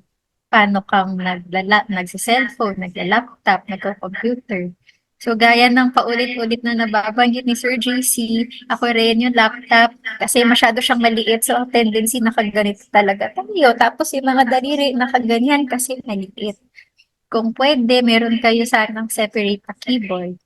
Paano kang nagsa-cellphone, nagla-laptop, nagko-computer. So, gaya ng paulit-ulit na nababanggit ni Sir JC, ako rin yung laptop, kasi masyado siyang maliit, so ang tendency nakaganito talaga tayo. Tapos yung mga daliri nakaganyan kasi maliit. Kung pwede, meron kayo sanang separate na keyboard.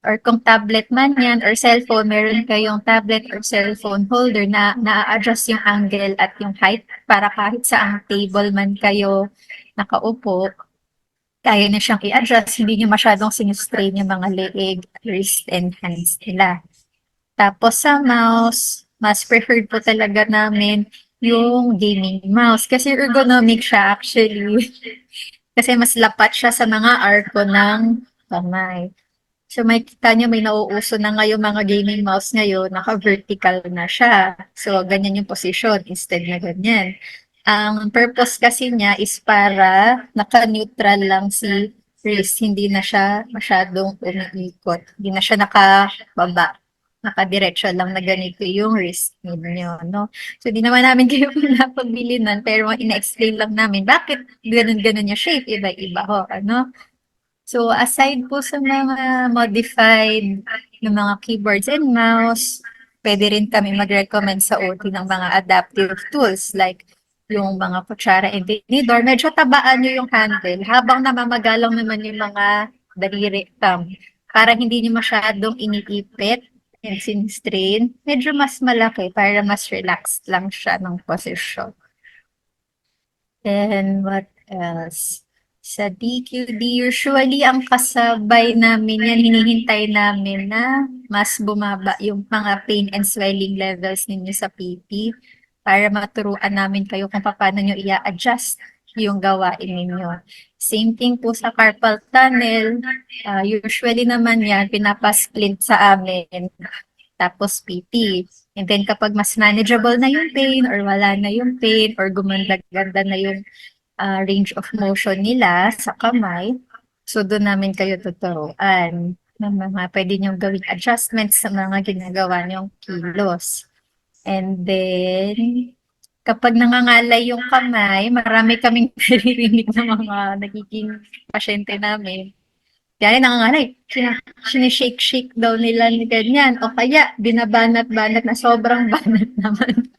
Or kung tablet man yan or cellphone, meron kayong tablet or cellphone holder na na-adjust yung angle at yung height para kahit saang table man kayo nakaupo, kaya na siyang i-adjust, hindi nyo masyadong sinustrain yung mga leeg, wrist, and hands nila. Tapos sa mouse, mas preferred po talaga namin yung gaming mouse kasi ergonomic siya actually. Kasi mas lapat siya sa mga arko ng kamay. So may kita nyo, may nauuso na ngayon mga gaming mouse ngayon, naka-vertical na siya. So ganyan yung position instead na ganyan. Ang purpose kasi niya is para naka-neutral lang si wrist, hindi na siya masyadong umiikot. Hindi na siya nakababa. Nakadiretso lang na ganito yung wrist ninyo, no? So, di naman namin kayo pinapabili nun, pero ina-explain lang namin bakit ganun-ganun yung shape, iba-iba ho, ano? So, aside po sa mga modified ng mga keyboards and mouse, pwede rin kami mag-recommend sa OT ng mga adaptive tools like yung mga kutsara and tinidor. Medyo tabaan nyo yung handle habang namamagalang naman yung mga daliri thumb para hindi nyo masyadong iniipit and sin-strain. Medyo mas malaki para mas relaxed lang siya ng posisyon. Then what else? Sa DQD, usually ang kasabay namin yan, hinihintay namin na mas bumaba yung mga pain and swelling levels ninyo sa PP para maturuan namin kayo kung paano nyo i-adjust yung gawain ninyo. Same thing po sa carpal tunnel. Usually naman yan, pinapasplint sa amin. Tapos PT. And then kapag mas manageable na yung pain or wala na yung pain or gumanda-ganda na yung range of motion nila sa kamay, so doon namin kayo tuturuan ng mga pwede niyong gawing adjustments sa mga ginagawa niyong kilos. And then, kapag nangangalay yung kamay, marami kaming naririnig ng mga nagiging pasyente namin. Kaya nangangalay, sinishake-shake daw nila ni ganyan. O kaya, binabanat-banat na sobrang banat naman.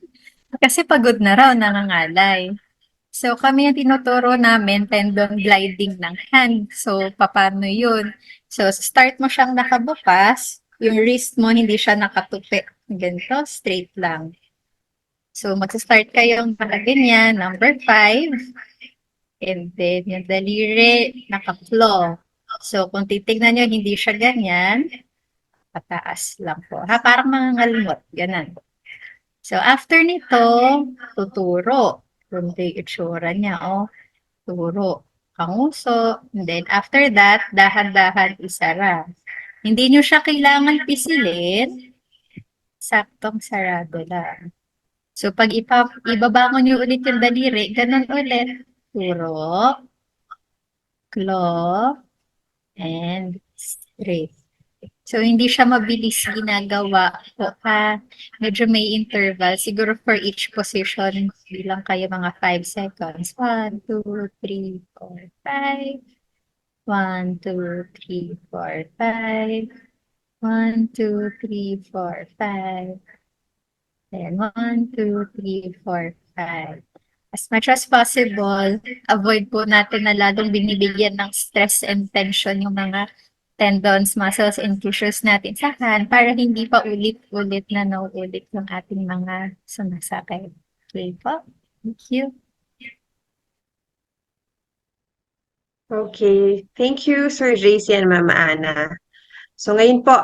Kasi pagod na raw, nangangalay. So, kami yung tinuturo namin, tendon gliding ng hand. So, paano yun? So, start mo siyang nakabukas, yung wrist mo hindi siya nakatupi. Ganito, straight lang. So, magsa-start kayong nakaganyan, number 5. And then, yung daliri, naka-claw. So, kung titignan nyo, hindi siya ganyan. Pataas lang po. Ha, parang mga ngalmot. Ganan. So, after nito, tuturo. Kung yung itsura niya, oh. Turo. Panguso. And then, after that, dahan-dahan isara. Hindi nyo siya kailangan pisilin. Saktong sarado lang. So, pag ibabangon nyo ulit yung daliri, ganun ulit. Turo. Claw. And straight. So, hindi siya mabilis ginagawa po ha. Medyo may interval. Siguro for each position, bilang kayo mga 5 seconds. 1, 2, 3, 4, 5. 1, 2, 3, 4, 5. 1, 2, 3, 4, 5. Then 1, 2, 3, 4, 5. As much as possible, avoid po natin na lalong binibigyan ng stress and tension yung mga tendons, muscles, and tissues natin sa hand para hindi pa ulit-ulit na nauulit yung ating mga sumasakit. Okay po. Thank you. Okay. Thank you, Sir JC and Mama Ana. So ngayon po,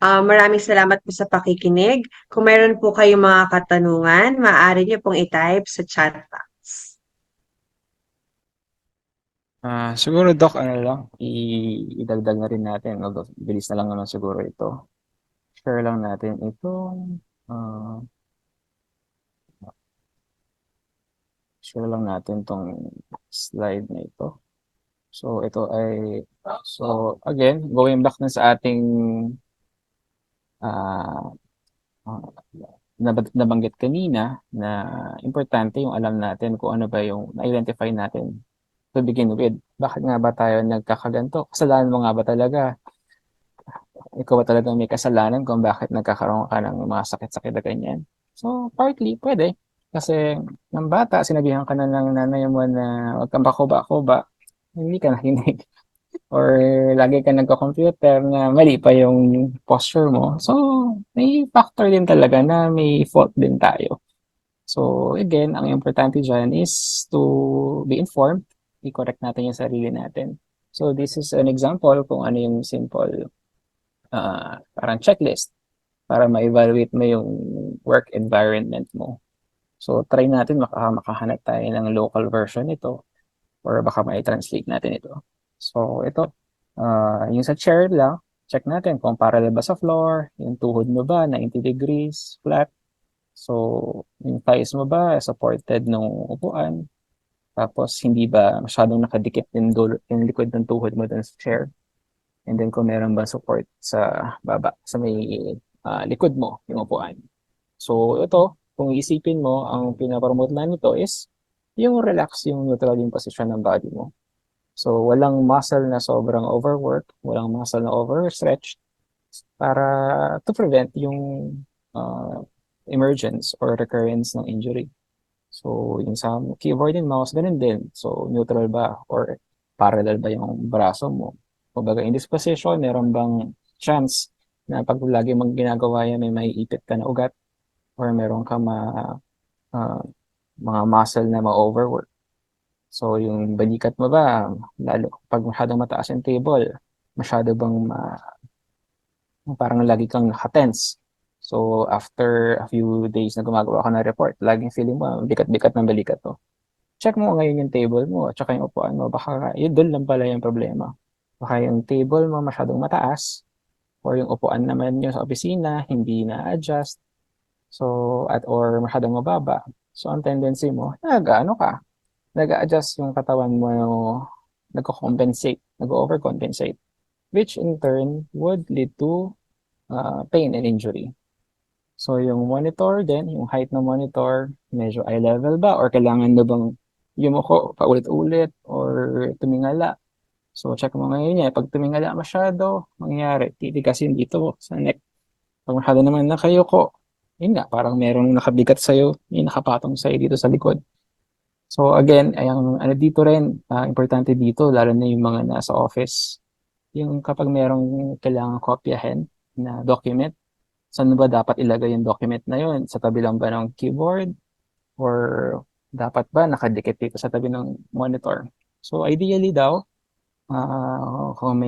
maraming salamat po sa pakikinig. Kung mayroon po kayong mga katanungan, maaari niyo pong i-type sa chat box. Siguro Doc, ano lang, idagdag na rin natin. Although, bilis na lang naman siguro ito. Share lang natin itong share lang natin tong slide na ito. So, ito ay, so again, going back na sa ating nabanggit kanina na importante yung alam natin kung ano ba yung na-identify natin to begin with. Bakit nga ba tayo nagkakaganto? Kasalanan mo nga ba talaga? Ikaw ba talagang may kasalanan kung bakit nagkakaroon ka ng mga sakit-sakit na ganyan? So, partly, pwede. Kasi ng bata, sinabihan ka na ng nanay mo na huwag kang bakuba-kuba, hindi ka nakinig. Or lagi ka nagka-computer na mali pa yung posture mo. So, may factor din talaga na may fault din tayo. So, again, ang importante dyan is to be informed. I-correct natin yung sarili natin. So, this is an example kung ano yung simple parang checklist para ma-evaluate mo yung work environment mo. So, try natin makahanap tayo ng local version nito or baka ma-translate natin ito. So, ito, yung sa chair lang, check natin kung parallel ba sa floor, yung tuhod mo ba, 90 degrees, flat. So, yung thighs mo ba, supported ng upuan. Tapos, hindi ba masyadong nakadikit yung likod ng tuhod mo dun sa chair? And then, kung meron ba support sa baba, sa may likod mo, yung upuan. So, ito, kung iisipin mo, ang pinapromote na nito is yung relax, yung neutral yung posisyon ng body mo. So, walang muscle na sobrang overwork, walang muscle na overstretch para to prevent yung uh, emergence or recurrence ng injury. So, yung sa keyboard and mouse, ganun din. So, neutral ba or parallel ba yung braso mo? Kumbaga, in this position, meron bang chance na pag lagi mong ginagawa yan, may maiipit ka na ugat or meron ka ah, mga muscle na ma-overwork. So, yung balikat mo ba, lalo pag masyadong mataas yung table, masyado bang parang lagi kang nakatense. So, after a few days na gumagawa ka ng report, laging feeling mo, bikat-bikat ng balikat to. Check mo ngayon yung table mo at saka yung upuan mo. Baka yun doon lang pala yung problema. Baka yung table mo masyadong mataas or yung upuan naman nyo sa opisina, hindi na-adjust. So, or masyadong mababa. So, ang tendency mo, ano ka, nag-a-adjust yung katawan mo, nagko-compensate, nag-overcompensate, which in turn would lead to pain and injury. So, yung monitor din, yung height ng monitor, medyo eye level ba? Or kailangan na bang yumuko paulit-ulit or tumingala? So, check mo ngayon niya. Pag tumingala masyado, mangyayari, titigasin dito sa neck. Pag masyado naman nakayuko, yun nga, parang merong nakabigat sa'yo, may nakapatong sa'yo dito sa likod. So, again, ay ang ano dito rin, importante dito, lalo na yung mga nasa office, yung kapag merong kailangan kopyahin na document, saan ba dapat ilagay yung document na yun? Sa tabi lang ba ng keyboard? Or dapat ba nakadikit dito sa tabi ng monitor? So ideally daw, kung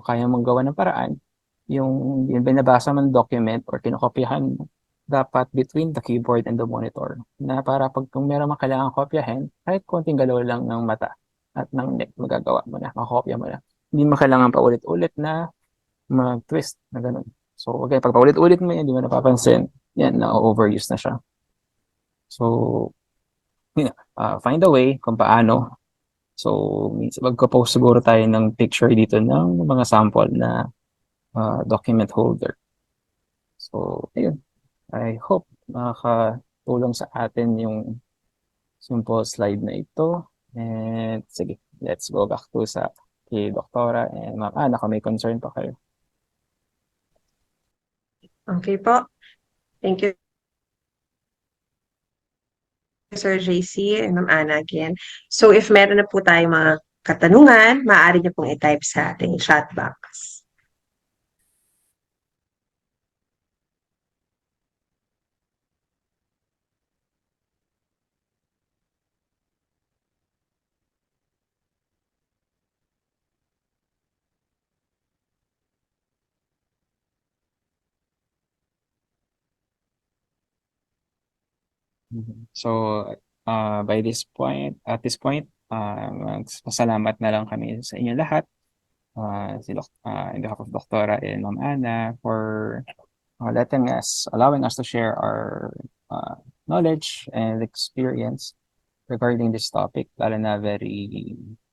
kaya mong gawa ng paraan, yung binabasa mong document or kinokopyahan mo, dapat between the keyboard and the monitor. Na para pag kung meron mang kailangan kopyahin, kahit konting galaw lang ng mata at ng neck, magagawa mo na, makakopya mo na. Hindi mo kailangan pa ulit-ulit na mag-twist na ganun. So, okay, pag paulit-ulit mo yan, hindi mo napapansin, yan, na-overuse na siya. So, yun, find a way kung paano. So, magpo-post siguro tayo ng picture dito ng mga sample na document holder. So, ayun. I hope makakatulong sa atin yung simple slide na ito. And sige, let's go back to sa kay Doktora and Ma'am Ana kung may concern pa kayo. Okay po. Thank you, Sir JC and Ma'am Ana again. So if meron na po tayong mga katanungan, maaari niyo pong i-type sa ating chat box. So, at this point, pasalamat na lang kami sa inyo lahat. In behalf of Doktora and Ma'am Ana for allowing us to share our knowledge and experience regarding this topic. Lalo na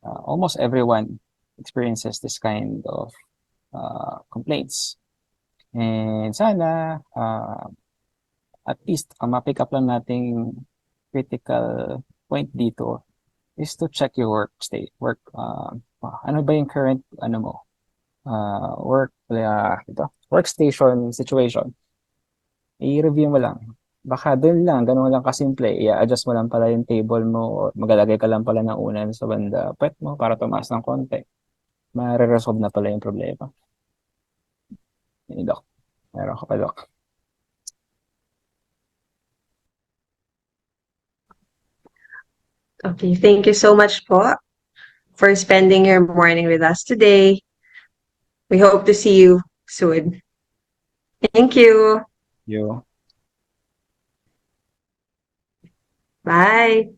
almost everyone experiences this kind of complaints. And sana, at least, ang ma-pick up lang nating critical point dito is to check your ano ba yung current workstation situation. I-review mo lang. Baka doon lang, ganun lang kasimple. I-adjust mo lang pala yung table mo o maglalagay ka lang pala ng unan sa banda pwet mo para tumaas ng konti. Mare-resolve na pala yung problema. Doc. Meron ka pa, Doc. Okay, thank you so much po for spending your morning with us today. We hope to see you soon. Thank you. You. Bye.